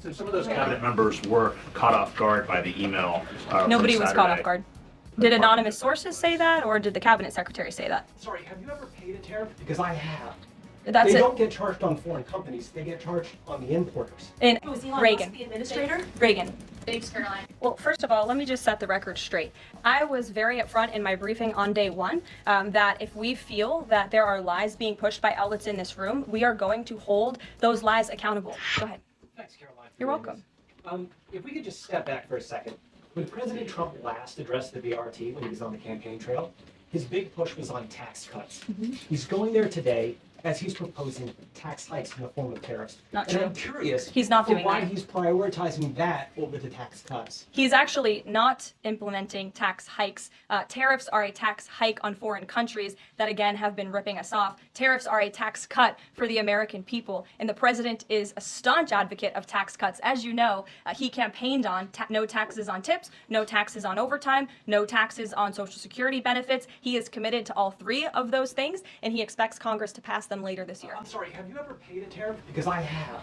So some of those cabinet members were caught off guard by the email. Nobody was caught off guard. Did anonymous sources say that, or did the cabinet secretary say that? Sorry, have you ever paid a tariff? Because I have. That's They it. don't get charged on foreign companies. They get charged on the importers. And Was Elon Reagan. Musk the administrator? Reagan. Thanks, Karoline. Well, first of all, let me just set the record straight. I was very upfront in my briefing on day one that if we feel that there are lies being pushed by outlets in this room, we are going to hold those lies accountable. Go ahead. Thanks, Caroline. You're welcome. If we could just step back for a second. When President Trump last addressed the BRT when he was on the campaign trail, his big push was on tax cuts. He's going there today as he's proposing tax hikes in the form of tariffs. Not and true. I'm curious He's not doing why that. he's prioritizing that over the tax cuts. He's actually not implementing tax hikes. Tariffs are a tax hike on foreign countries that, again, have been ripping us off. Tariffs are a tax cut for the American people. And the president is a staunch advocate of tax cuts. As you know, he campaigned on no taxes on tips, no taxes on overtime, no taxes on Social Security benefits. He is committed to all three of those things, and he expects Congress to pass them later this year. I'm sorry, have you ever paid a tariff? Because I have.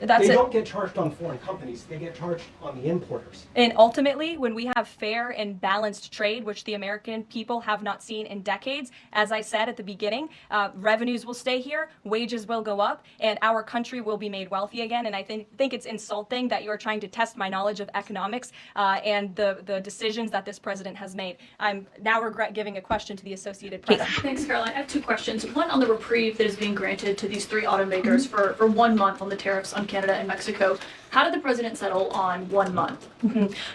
That's They it. don't get charged on foreign companies. They get charged on the importers. And ultimately, when we have fair and balanced trade, which the American people have not seen in decades, as I said at the beginning, revenues will stay here, wages will go up, and our country will be made wealthy again. And I think it's insulting that you are trying to test my knowledge of economics and the decisions that this president has made. I'm now regret giving a question to the Associated Press. Thanks, Caroline. I have two questions. One on the reprieve that is being granted to these three automakers for 1 month on the tariffs on Canada and Mexico. How did the president settle on 1 month?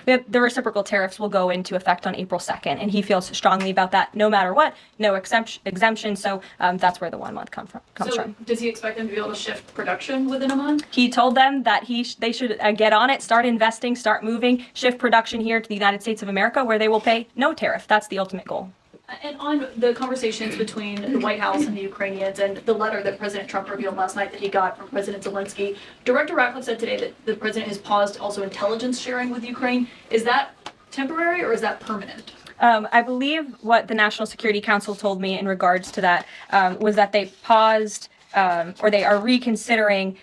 The reciprocal tariffs will go into effect on April 2nd, and he feels strongly about that no matter what, no exemption. So that's where the 1 month comes from. Does he expect them to be able to shift production within a month? He told them that they should get on it, start investing, start moving, shift production here to the United States of America, where they will pay no tariff. That's the ultimate goal. And on the conversations between the White House and the Ukrainians and the letter that President Trump revealed last night that he got from President Zelensky, Director Ratcliffe said today that the president has paused also intelligence sharing with Ukraine. Is that temporary or is that permanent? I believe what the National Security Council told me in regards to that was that they paused or they are reconsidering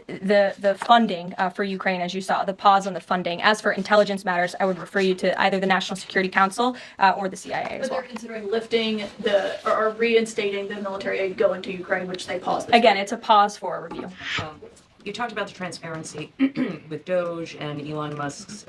the funding for Ukraine, as you saw, the pause on the funding. As for intelligence matters, I would refer you to either the National Security Council or the CIA as But well. they're considering lifting or reinstating the military aid going to Ukraine, which they paused. Again, it's a pause for a review. You talked about the transparency with Doge and Elon Musk's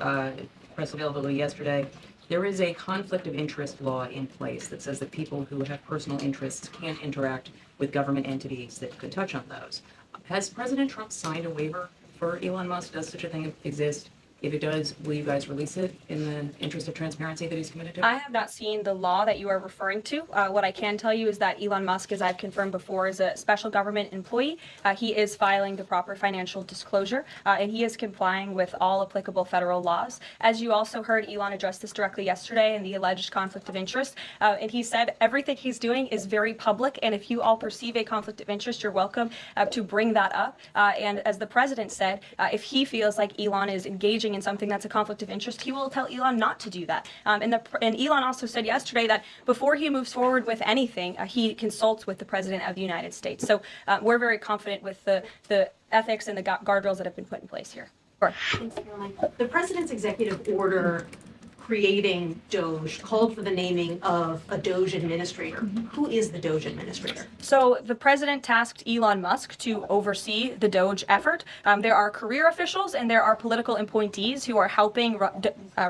press availability yesterday. There is a conflict of interest law in place that says that people who have personal interests can't interact with government entities that could touch on those. Has President Trump signed a waiver for Elon Musk? Does such a thing exist? If it does, will you guys release it in the interest of transparency that he's committed to? I have not seen the law that you are referring to. What I can tell you is that Elon Musk, as I've confirmed before, is a special government employee. He is filing the proper financial disclosure, and he is complying with all applicable federal laws. As you also heard, Elon address this directly yesterday in the alleged conflict of interest, and he said everything he's doing is very public, and if you all perceive a conflict of interest, you're welcome to bring that up. And as the president said, if he feels like Elon is engaging in something that's a conflict of interest, he will tell Elon not to do that. And Elon also said yesterday that before he moves forward with anything, he consults with the President of the United States. So we're very confident with the ethics and the guardrails that have been put in place here. Sure. Thanks, Karoline. The president's executive order creating Doge called for the naming of a Doge administrator. Who is the Doge administrator? So the president tasked Elon Musk to oversee the Doge effort. There are career officials and there are political appointees who are helping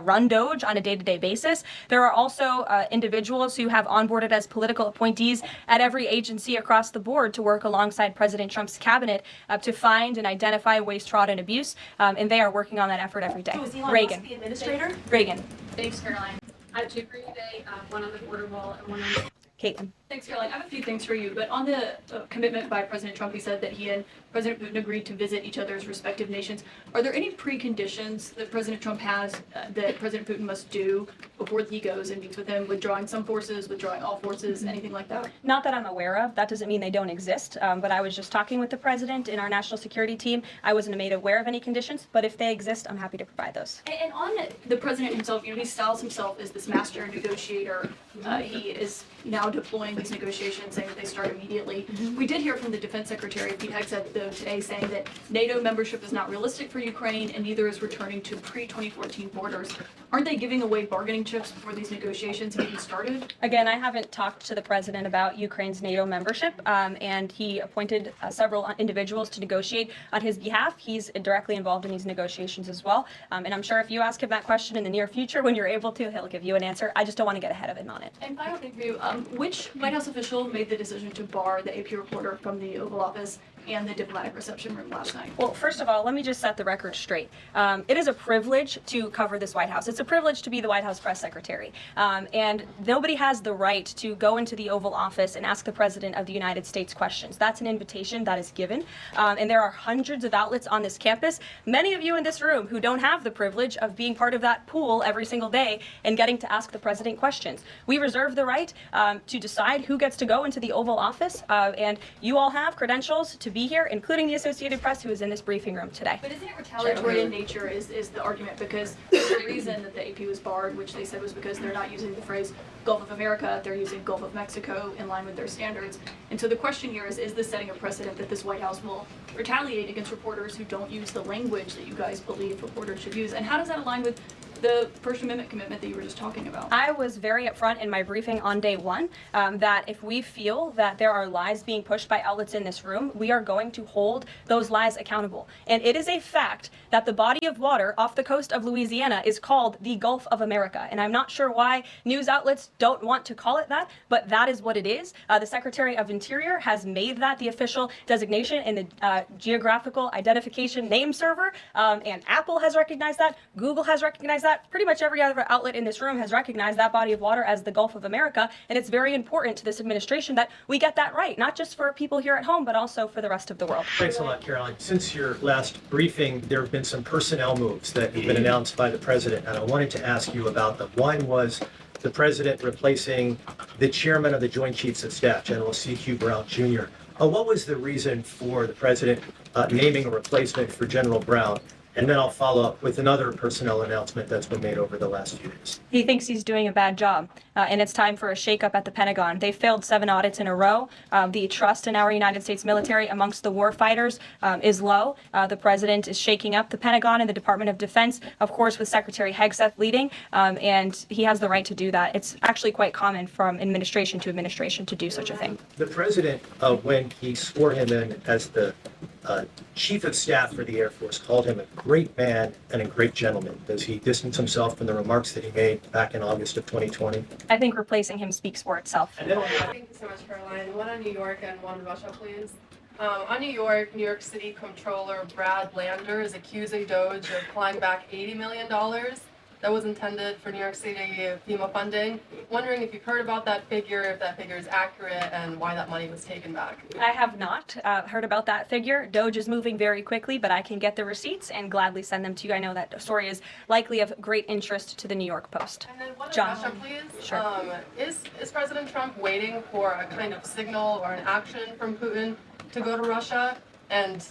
run Doge on a day-to-day basis. There are also individuals who have onboarded as political appointees at every agency across the board to work alongside President Trump's cabinet to find and identify waste, fraud, and abuse. And they are working on that effort every day. So is Elon Reagan. Musk the administrator? Reagan. Thanks, Caroline. I have two for you today, one on the border wall and one on Caitlin. Thanks, Caroline. I have a few things for you, but on the commitment by President Trump, he said that he and President Putin agreed to visit each other's respective nations. Are there any preconditions that President Trump has that President Putin must do before he goes and meets with him, withdrawing some forces, withdrawing all forces, anything like that? Not that I'm aware of. That doesn't mean they don't exist. But I was just talking with the president in our national security team. I wasn't made aware of any conditions, but if they exist, I'm happy to provide those. And on the president himself, he styles himself as this master negotiator. He is now deploying these negotiations, saying that they start immediately. We did hear from the Defense Secretary, Pete Hegseth, though, today saying that NATO membership is not realistic for Ukraine and neither is returning to pre-2014 borders. Aren't they giving away bargaining chips before these negotiations have even started? Again, I haven't talked to the president about Ukraine's NATO membership, and he appointed several individuals to negotiate on his behalf. He's directly involved in these negotiations as well. And I'm sure if you ask him that question in the near future, when you're able to, he'll give you an answer. I just don't want to get ahead of him on it. And final thing for you, which White House official made the decision to bar the AP reporter from the Oval Office and the diplomatic reception room last night? Well, first of all, let me just set the record straight. It is a privilege to cover this White House. It's a privilege to be the White House press secretary. And nobody has the right to go into the Oval Office and ask the President of the United States questions. That's an invitation that is given. And there are hundreds of outlets on this campus, many of you in this room who don't have the privilege of being part of that pool every single day and getting to ask the President questions. We reserve the right to decide who gets to go into the Oval Office. And you all have credentials to be here, including the Associated Press, who is in this briefing room today. But isn't it retaliatory in nature is the argument, because the reason that the AP was barred, which they said was because they're not using the phrase Gulf of America, they're using Gulf of Mexico in line with their standards. And so the question here is this setting a precedent that this White House will retaliate against reporters who don't use the language that you guys believe reporters should use? And how does that align with the First Amendment commitment that you were just talking about? I was very upfront in my briefing on day one that if we feel that there are lies being pushed by outlets in this room, we are going to hold those lies accountable. And it is a fact that the body of water off the coast of Louisiana is called the Gulf of America. And I'm not sure why news outlets don't want to call it that, but that is what it is. The Secretary of Interior has made that the official designation in the geographical identification name server, and Apple has recognized that, Google has recognized that. Pretty much every other outlet in this room has recognized that body of water as the Gulf of America, and it's very important to this administration that we get that right, not just for people here at home, but also for the rest of the world. Thanks a lot, Karoline. Since your last briefing, there have been some personnel moves that have been announced by the president, and I wanted to ask you about them. One was the president replacing the chairman of the Joint Chiefs of Staff, General C.Q. Brown Jr. What was the reason for the president naming a replacement for General Brown? And then I'll follow up with another personnel announcement that's been made over the last few days. He thinks he's doing a bad job, and it's time for a shakeup at the Pentagon. They failed 7 audits in a row. The trust in our United States military amongst the war fighters is low. The president is shaking up the Pentagon and the Department of Defense, of course, with Secretary Hegseth leading, and he has the right to do that. It's actually quite common from administration to administration to do such a thing. The president, when he swore him in as the Chief of Staff for the Air Force, called him a great man and a great gentleman. Does he distance himself from the remarks that he made back in August of 2020? I think replacing him speaks for itself. And then Thank you so much, Karoline. One on New York and one on Russia, please. On New York City Comptroller Brad Lander is accusing DOGE of clawing back $80 million that was intended for New York City FEMA funding. Wondering if you've heard about that figure, if that figure is accurate, and why that money was taken back. I have not heard about that figure. DOGE is moving very quickly, but I can get the receipts and gladly send them to you. I know that story is likely of great interest to the New York Post. And then one on John. Russia, please. Sure. Is President Trump waiting for a kind of signal or an action from Putin to go to Russia? And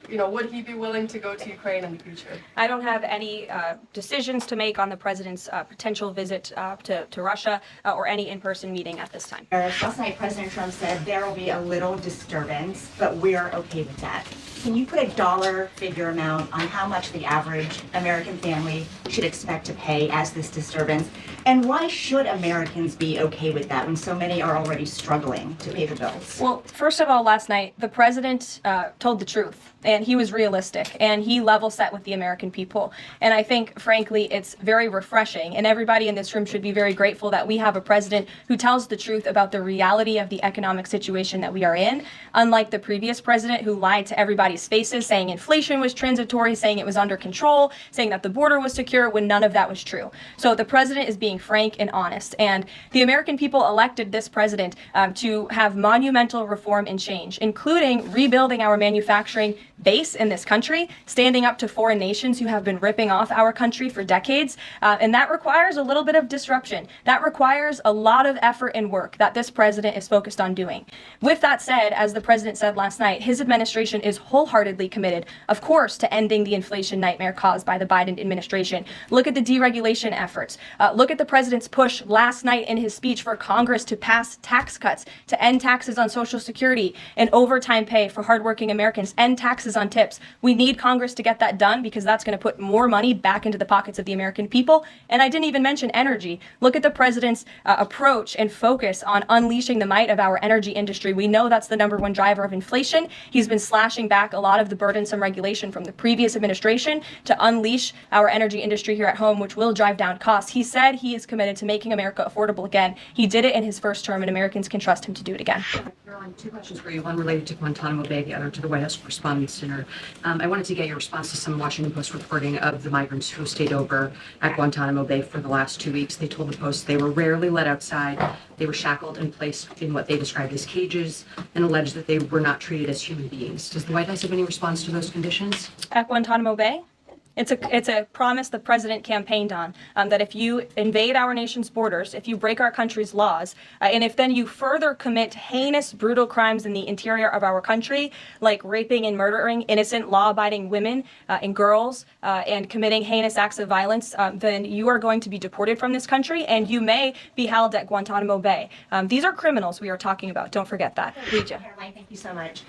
would he be willing to go to Ukraine in the future? I don't have any decisions to make on the president's potential visit to Russia or any in-person meeting at this time. Last night, President Trump said there will be a little disturbance, but we're okay with that. Can you put a dollar figure amount on how much the average American family should expect to pay as this disturbance? And why should Americans be okay with that when so many are already struggling to pay the bills? Well, first of all, last night, the president told the truth, and he was realistic, and he level set with the American people. And I think, frankly, it's very refreshing, and everybody in this room should be very grateful that we have a president who tells the truth about the reality of the economic situation that we are in, unlike the previous president who lied to everybody's faces, saying inflation was transitory, saying it was under control, saying that the border was secure, when none of that was true. So the president is being frank and honest, and the American people elected this president to have monumental reform and change, including rebuilding rebuilding our manufacturing base in this country, standing up to foreign nations who have been ripping off our country for decades. And that requires a little bit of disruption. That requires a lot of effort and work that this president is focused on doing. With that said, as the president said last night, his administration is wholeheartedly committed, of course, to ending the inflation nightmare caused by the Biden administration. Look at the deregulation efforts. Look at the president's push last night in his speech for Congress to pass tax cuts, to end taxes on Social Security and overtime pay for hardworking Americans, end taxes on tips. We need Congress to get that done because that's going to put more money back into the pockets of the American people. And I didn't even mention energy. Look at the president's approach and focus on unleashing the might of our energy industry. We know that's the #1 driver of inflation. He's been slashing back a lot of the burdensome regulation from the previous administration to unleash our energy industry here at home, which will drive down costs. He said he is committed to making America affordable again. He did it in his first term, and Americans can trust him to do it again. Karoline, 2 questions for you. One related to Guantanamo Bay, the other to the White House Correspondents' Dinner. I wanted to get your response to some Washington Post reporting of the migrants who stayed over at Guantanamo Bay for the last 2 weeks. They told the Post they were rarely let outside. They were shackled and placed in what they described as cages and alleged that they were not treated as human beings. Does the White House have any response to those conditions? At Guantanamo Bay? It's a promise the president campaigned on, that if you invade our nation's borders, if you break our country's laws, and if then you further commit heinous, brutal crimes in the interior of our country, like raping and murdering innocent, law-abiding women and girls, and committing heinous acts of violence, then you are going to be deported from this country, and you may be held at Guantanamo Bay. These are criminals we are talking about. Don't forget that. Leavitt. Karoline, thank you so much.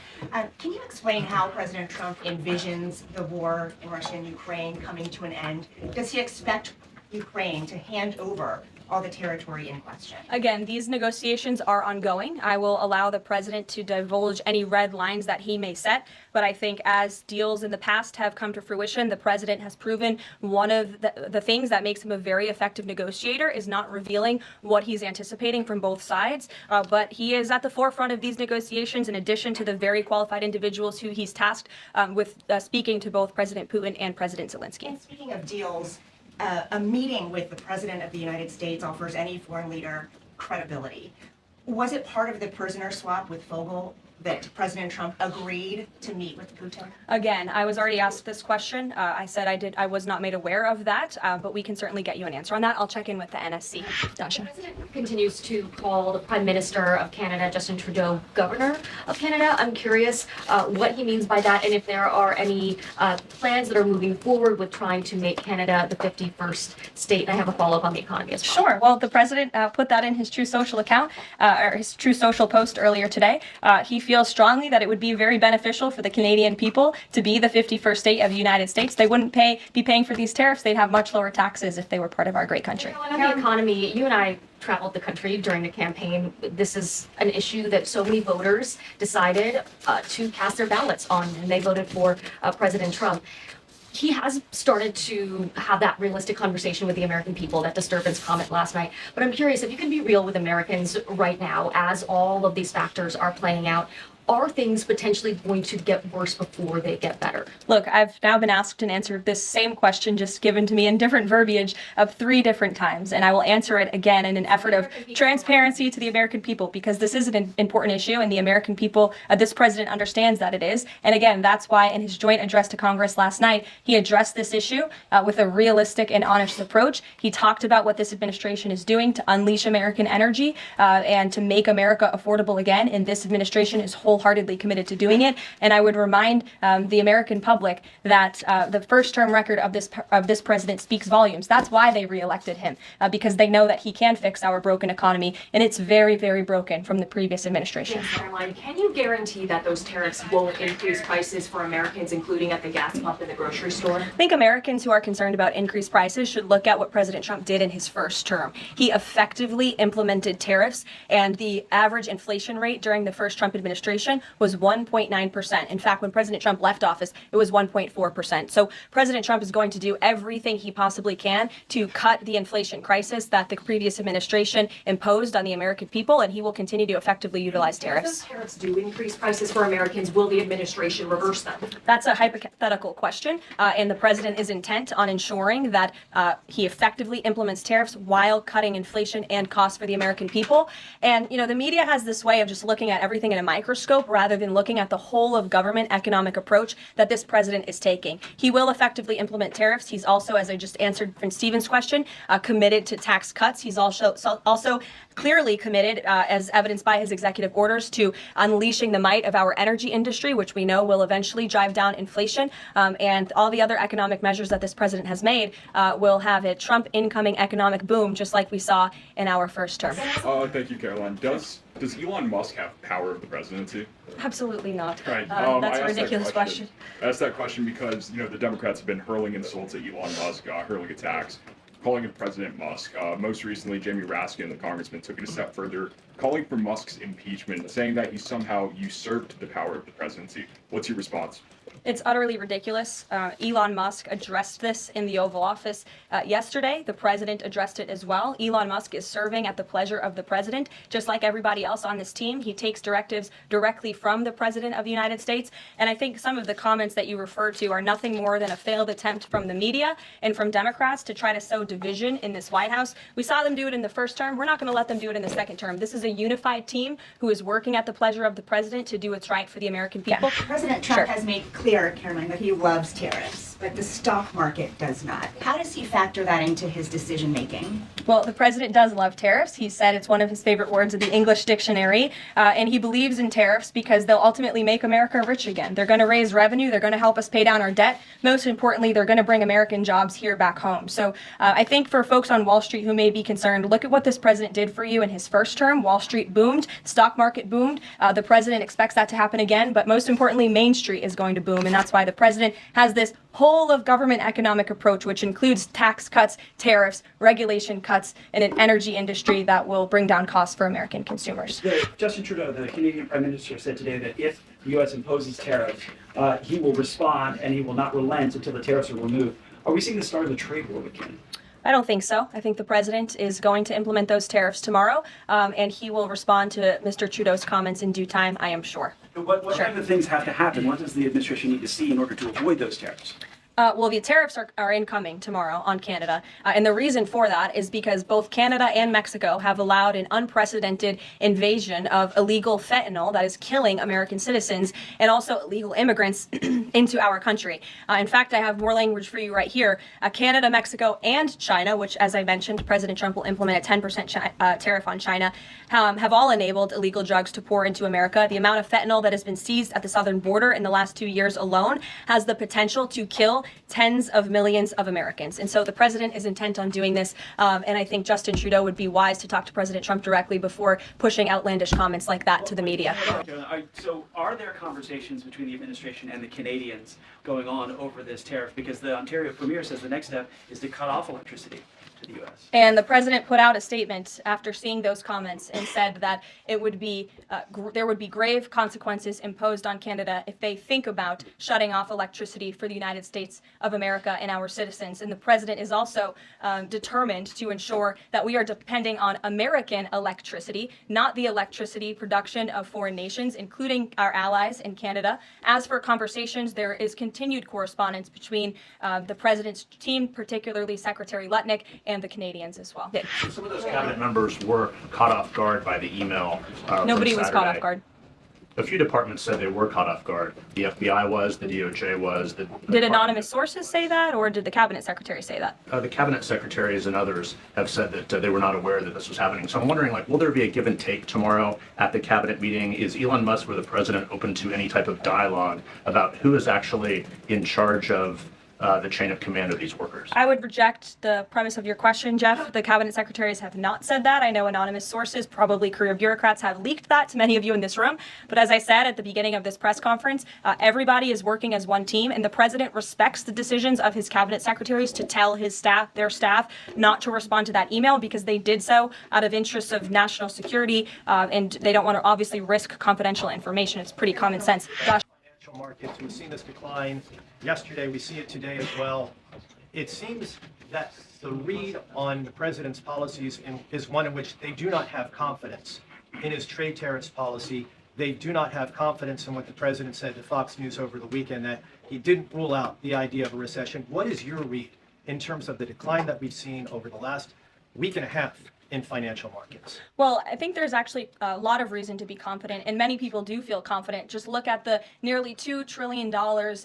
Can you explain how President Trump envisions the war in Russia and Ukraine coming to an end? Does he expect Ukraine to hand over all the territory in question? Again, these negotiations are ongoing. I will allow the president to divulge any red lines that he may set, but I think as deals in the past have come to fruition, the president has proven one of the things that makes him a very effective negotiator is not revealing what he's anticipating from both sides, but he is at the forefront of these negotiations in addition to the very qualified individuals who he's tasked with speaking to both President Putin and President Zelensky. And speaking of deals, a meeting with the President of the United States offers any foreign leader credibility. Was it part of the prisoner swap with Fogel that President Trump agreed to meet with Putin? Again, I was already asked this question. I said I was not made aware of that, but we can certainly get you an answer on that. I'll check in with the NSC. Dasha. The president continues to call the Prime Minister of Canada, Justin Trudeau, Governor of Canada. I'm curious what he means by that and if there are any plans that are moving forward with trying to make Canada the 51st state. And I have a follow-up on the economy as well. Sure. Well, the president put that in his True Social account, or his True Social post earlier today. He feels strongly that it would be very beneficial for the Canadian people to be the 51st state of the United States. They wouldn't be paying for these tariffs. They'd have much lower taxes if they were part of our great country. On the economy, you and I traveled the country during the campaign. This is an issue that so many voters decided to cast their ballots on, and they voted for President Trump. He has started to have that realistic conversation with the American people, that disturbance comment last night. But I'm curious if you can be real with Americans right now as all of these factors are playing out. Are things potentially going to get worse before they get better? Look, I've now been asked and answered this same question just given to me in different verbiage of 3 different times, and I will answer it again in an effort of transparency to the American people because this is an important issue and the American people, this president understands that it is. And again, that's why in his joint address to Congress last night, he addressed this issue with a realistic and honest approach. He talked about what this administration is doing to unleash American energy and to make America affordable again, and this administration is wholeheartedly committed to doing it. And I would remind the American public that the first term record of this president speaks volumes. That's why they reelected him, because they know that he can fix our broken economy, and it's very, very broken from the previous administration. Yes, Karoline, can you guarantee that those tariffs won't increase prices for Americans, including at the gas pump and the grocery store? I think Americans who are concerned about increased prices should look at what President Trump did in his first term. He effectively implemented tariffs, and the average inflation rate during the first Trump administration was 1.9%. In fact, when President Trump left office, it was 1.4%. So President Trump is going to do everything he possibly can to cut the inflation crisis that the previous administration imposed on the American people, and he will continue to effectively utilize tariffs. If those tariffs do increase prices for Americans, will the administration reverse them? That's a hypothetical question, and the president is intent on ensuring that he effectively implements tariffs while cutting inflation and costs for the American people. And, you know, the media has this way of just looking at everything in a microscope. microscope rather than looking at the whole of government economic approach that this president is taking. He will effectively implement tariffs. He's also, as I just answered from Stephen's question, committed to tax cuts. He's also clearly committed, as evidenced by his executive orders, to unleashing the might of our energy industry, which we know will eventually drive down inflation. And all the other economic measures that this president has made will have a Trump incoming economic boom, just like we saw in our first term. Thank you, Karoline. Does Elon Musk have power of the presidency? Absolutely not. Right. That's I a asked ridiculous that question. I asked that question because, the Democrats have been hurling insults at Elon Musk, hurling attacks, calling him President Musk. Most recently, Jamie Raskin, the congressman, took it a step further, calling for Musk's impeachment, saying that he somehow usurped the power of the presidency. What's your response? It's utterly ridiculous. Elon Musk addressed this in the Oval Office yesterday. The president addressed it as well. Elon Musk is serving at the pleasure of the president, just like everybody else on this team. He takes directives directly from the president of the United States. And I think some of the comments that you refer to are nothing more than a failed attempt from the media and from Democrats to try to sow division in this White House. We saw them do it in the first term. We're not going to let them do it in the second term. This is a unified team who is working at the pleasure of the president to do what's right for the American people. President Trump has made clear, Karoline, that he loves tariffs, but the stock market does not. How does he factor that into his decision making? Well, the president does love tariffs. He said it's one of his favorite words in the English dictionary, and he believes in tariffs because they'll ultimately make America rich again. They're going to raise revenue. They're going to help us pay down our debt. Most importantly, they're going to bring American jobs here back home. So I think for folks on Wall Street who may be concerned, look at what this president did for you in his first term. Wall Street boomed. Stock market boomed. The president expects that to happen again, but most importantly, Main Street is going to boom, and that's why the president has this whole of government economic approach, which includes tax cuts, tariffs, regulation cuts, and an energy industry that will bring down costs for American consumers. Justin Trudeau, the Canadian Prime Minister, said today that if the U.S. imposes tariffs, he will respond and he will not relent until the tariffs are removed. Are we seeing the start of the trade war with Canada? I don't think so. I think the president is going to implement those tariffs tomorrow, and he will respond to Mr. Trudeau's comments in due time, I am sure. What kind of things have to happen? What does the administration need to see in order to avoid those tariffs? Well, the tariffs are incoming tomorrow on Canada. And the reason for that is because both Canada and Mexico have allowed an unprecedented invasion of illegal fentanyl that is killing American citizens and also illegal immigrants into our country. In fact, I have more language for you right here. Canada, Mexico, and China, which, as I mentioned, President Trump will implement a 10% tariff on China, have all enabled illegal drugs to pour into America. The amount of fentanyl that has been seized at the southern border in the last 2 years alone has the potential to kill tens of millions of Americans. And so the president is intent on doing this. And I think Justin Trudeau would be wise to talk to President Trump directly before pushing outlandish comments like that to the media. So are there conversations between the administration and the Canadians going on over this tariff? Because the Ontario Premier says the next step is to cut off electricity to the U.S. And the president put out a statement after seeing those comments and said that it would be there would be grave consequences imposed on Canada if they think about shutting off electricity for the United States of America and our citizens. And the president is also determined to ensure that we are depending on American electricity, not the electricity production of foreign nations, including our allies in Canada. As for conversations, there is continued correspondence between the president's team, particularly Secretary Lutnick, and the Canadians as well. Some of those cabinet members were caught off guard by the email. Nobody was caught off guard. A few departments said they were caught off guard. The FBI was, the DOJ was. Did anonymous sources say that, or did the cabinet secretary say that? The cabinet secretaries and others have said that they were not aware that this was happening. So I'm wondering, will there be a give and take tomorrow at the cabinet meeting? Is Elon Musk or the president open to any type of dialogue about who is actually in charge of the chain of command of these workers? I would reject the premise of your question, Jeff. The cabinet secretaries have not said that. I know anonymous sources, probably career bureaucrats, have leaked that to many of you in this room. But as I said at the beginning of this press conference, everybody is working as one team, and the president respects the decisions of his cabinet secretaries to tell his staff, their staff, not to respond to that email because they did so out of interests of national security, and they don't want to obviously risk confidential information. It's pretty common sense. Josh. Markets. We've seen this decline yesterday. We see it today as well. It seems that the read on the president's policies is one in which they do not have confidence in his trade tariffs policy. They do not have confidence in what the president said to Fox News over the weekend, that he didn't rule out the idea of a recession. What is your read in terms of the decline that we've seen over the last week and a half in financial markets? Well, I think there's actually a lot of reason to be confident, and many people do feel confident. Just look at the nearly $2 trillion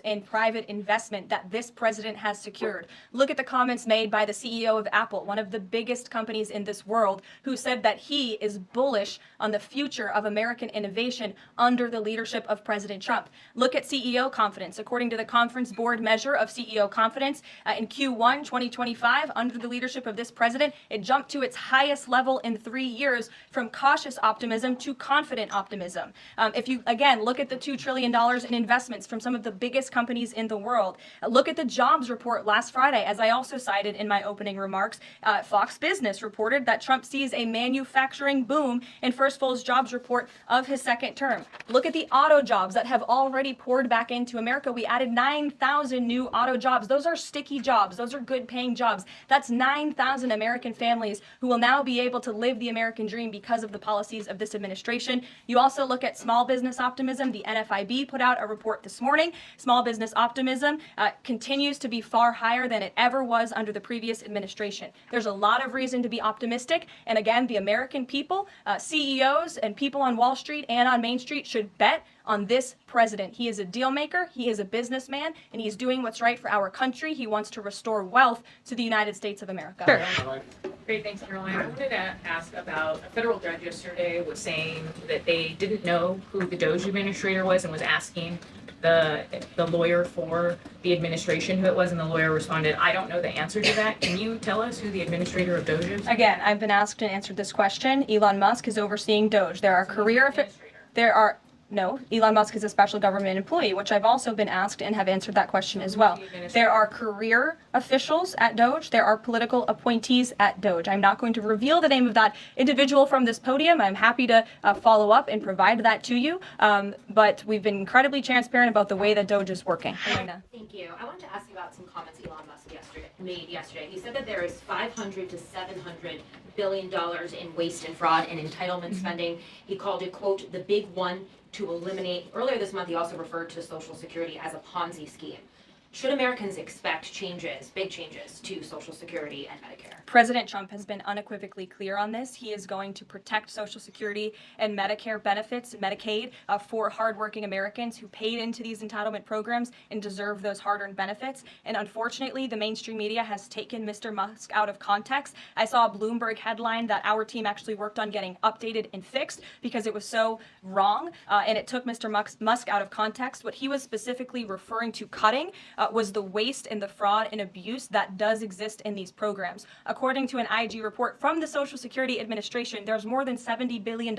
in private investment that this president has secured. Look at the comments made by the CEO of Apple, one of the biggest companies in this world, who said that he is bullish on the future of American innovation under the leadership of President Trump. Look at CEO confidence. According to the Conference Board measure of CEO confidence, in Q1 2025, under the leadership of this president, it jumped to its highest level in 3 years, from cautious optimism to confident optimism. If you, again, look at the $2 trillion in investments from some of the biggest companies in the world, look at the jobs report last Friday, as I also cited in my opening remarks. Fox Business reported that Trump sees a manufacturing boom in first full jobs report of his second term. Look at the auto jobs that have already poured back into America. We added 9,000 new auto jobs. Those are sticky jobs. Those are good paying jobs. That's 9,000 American families who will now be able to live the American dream because of the policies of this administration. You also look at small business optimism. The NFIB put out a report this morning. Small business optimism continues to be far higher than it ever was under the previous administration. There's a lot of reason to be optimistic. And again, the American people, CEOs and people on Wall Street and on Main Street should bet on this president. He is a deal maker, he is a businessman, and he's doing what's right for our country. He wants to restore wealth to the United States of America. Sure. Great, thanks, Karoline. I wanted to ask about a federal judge yesterday was saying that they didn't know who the Doge administrator was and was asking the lawyer for the administration who it was, and the lawyer responded, "I don't know the answer to that. Can you tell us who the administrator of Doge is?" Again, I've been asked and answered this question. Elon Musk is overseeing Doge. No, Elon Musk is a special government employee, which I've also been asked and have answered that question as well. There are career officials at Doge. There are political appointees at Doge. I'm not going to reveal the name of that individual from this podium. I'm happy to follow up and provide that to you. But we've been incredibly transparent about the way that Doge is working. Elena. Thank you. I wanted to ask you about some comments Elon Musk made yesterday. He said that there is $500 to $700 billion in waste and fraud and entitlement spending. He called it, quote, the big one to eliminate. Earlier this month, he also referred to Social Security as a Ponzi scheme. Should Americans expect changes, big changes, to Social Security and Medicare? President Trump has been unequivocally clear on this. He is going to protect Social Security and Medicare benefits, Medicaid, for hardworking Americans who paid into these entitlement programs and deserve those hard-earned benefits. And unfortunately, the mainstream media has taken Mr. Musk out of context. I saw a Bloomberg headline that our team actually worked on getting updated and fixed because it was so wrong, and it took Mr. Musk out of context. What he was specifically referring to cutting was the waste and the fraud and abuse that does exist in these programs. According to an IG report from the Social Security Administration, there's more than $70 billion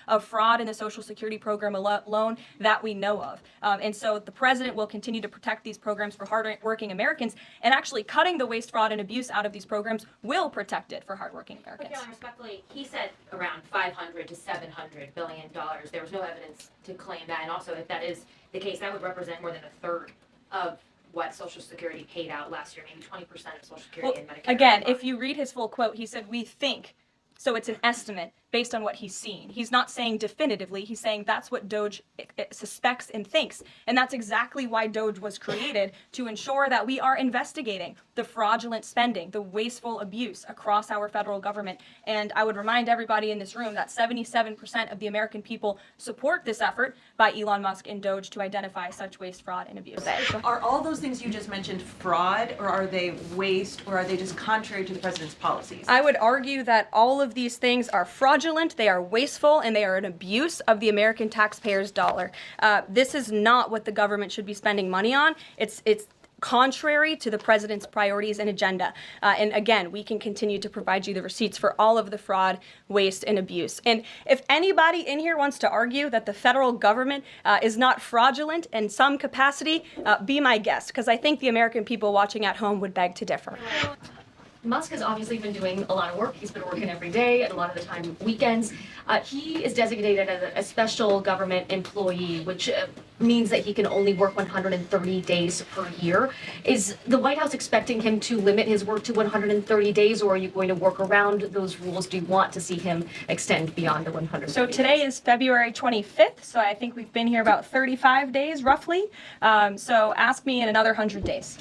of fraud in the Social Security program alone that we know of. And so the president will continue to protect these programs for hardworking Americans, and actually cutting the waste, fraud, and abuse out of these programs will protect it for hardworking Americans. But respectfully, he said around $500 to $700 billion. There was no evidence to claim that. And also, if that is the case, that would represent more than a third of what Social Security paid out last year, maybe 20% of Social Security and Medicare. Again, if you read his full quote, he said, "We think." So it's an estimate based on what he's seen. He's not saying definitively. He's saying that's what Doge suspects and thinks. And that's exactly why Doge was created, to ensure that we are investigating the fraudulent spending, the wasteful abuse across our federal government. And I would remind everybody in this room that 77% of the American people support this effort by Elon Musk and Doge to identify such waste, fraud, and abuse. Are all those things you just mentioned fraud, or are they waste, or are they just contrary to the president's policies? I would argue that all of these things are fraudulent, they are wasteful, and they are an abuse of the American taxpayer's dollar. This is not what the government should be spending money on. It's contrary to the president's priorities and agenda. And again, we can continue to provide you the receipts for all of the fraud, waste, and abuse. And if anybody in here wants to argue that the federal government is not fraudulent in some capacity, be my guest, because I think the American people watching at home would beg to differ. Musk has obviously been doing a lot of work. He's been working every day, and a lot of the time weekends. He is designated as a special government employee, which means that he can only work 130 days per year. Is the White House expecting him to limit his work to 130 days, or are you going to work around those rules? Do you want to see him extend beyond the 130 So today is February 25th, so I think we've been here about 35 days, roughly. So ask me in another 100 days.